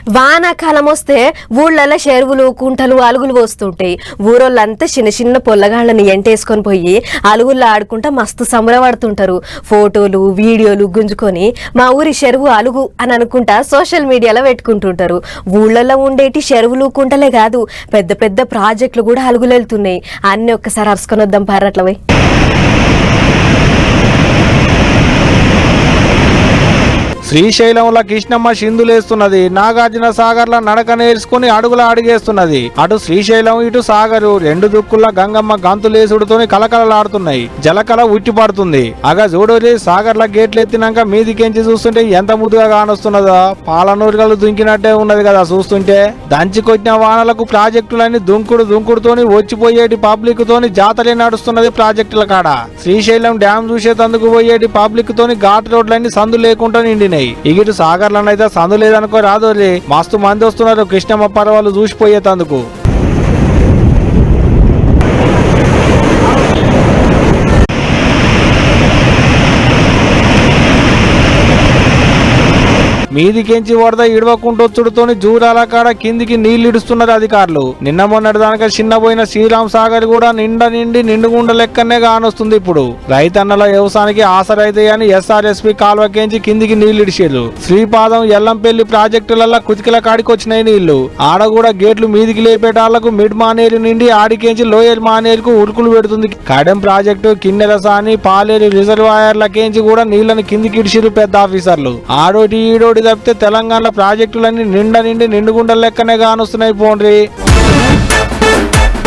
వానాకాలం వస్తే ఊళ్ళల్లో చెరువులు కుంటలు అలుగులు పోస్తుంటాయి. ఊరోళ్ళంతా చిన్న చిన్న పొల్లగాళ్ళని ఎంటేసుకొని పోయి అలుగుల్లో ఆడుకుంటా మస్తు సంబరపడుతుంటారు. ఫోటోలు వీడియోలు గుంజుకొని మా ఊరి చెరువు అలుగు అని అనుకుంటా సోషల్ మీడియాలో పెట్టుకుంటుంటారు. ఊళ్ళల్లో ఉండేటి చెరువులు కుంటలే కాదు, పెద్ద పెద్ద ప్రాజెక్టులు కూడా అలుగులు వెళ్తున్నాయి. అన్ని ఒక్కసారి అరుసుకొని వద్దాం పారట్లవై. శ్రీశైలంలో కృష్ణమ్మ సింధులేస్తున్నది. నాగార్జున సాగర్ ల నడక నేర్చుకుని అడుగుల అడిగేస్తున్నది. అటు శ్రీశైలం ఇటు సాగరు రెండు దుక్కుల గంగమ్మ గంతులేసుడుతోని కలకలలాడుతున్నాయి. జలకల ఉట్టిపడుతుంది. అగ చూడోరి సాగర్ల గేట్లు ఎత్తినాక మీదికెంచి చూస్తుంటే ఎంత ముద్దుగా కానొస్తున్నదో. పాలనూరుగలు దుంకినట్టే ఉన్నది కదా చూస్తుంటే. దంచికొచ్చిన వానలకు ప్రాజెక్టులన్నీ దుంకుడుతోని వచ్చిపోయేటి పబ్లిక్ తోని జాతరే నడుస్తున్నది. ప్రాజెక్టుల కాడ శ్రీశైలం డ్యాం చూసేందుకు పోయేటి పబ్లిక్ తోని ఘాట్ రోడ్లన్నీ సందు లేకుండా నిండినాయి. ఇగిటు సాగర్లనైతే సందు లేదనుకో రాదోరి. మస్తు మంది వస్తున్నారు కృష్ణమ్మ పర్వాలు చూసిపోయేందుకు. మీదికెంచి వరద ఇడవకుంటొచ్చుడుతోని జూరాల కాడ కిందికి నీళ్లిడుస్తున్నారు అధికారులు. నిన్న మొన్నటి దానిక చిన్నపోయిన శ్రీరామ్ సాగర్ కూడా నిండుగుండ లెక్కనే కానొస్తుంది. ఇప్పుడు రైతన్నల వ్యవసాయానికి ఆసరైతాయని ఎస్ఆర్ఎస్పీ కాల్వకేంచి కిందికి నీళ్లిడిచారు. శ్రీపాదం ఎల్లంపల్లి ప్రాజెక్టులలో కుతికిల కాడికి వచ్చినాయి నీళ్లు. ఆడ కూడా గేట్లు మీదికి లేపేటాళ్లకు మిడ్ మానేరు నుండి ఆడికేంచి లోయర్ మానేరుకు ఉరుకులు పెడుతుంది. కడెం ప్రాజెక్టు కిన్నెరసాని పాలేరు రిజర్వాయర్లకేంచి కూడా నీళ్లను కిందికి ఇడిచిరు పెద్ద ఆఫీసర్లు. ఆడోటి ఈడోటి తప్పితే తెలంగాణ ప్రాజెక్టులన్నీ నిండుగుండల లెక్కనే కానొస్తున్నాయి పోండ్రి.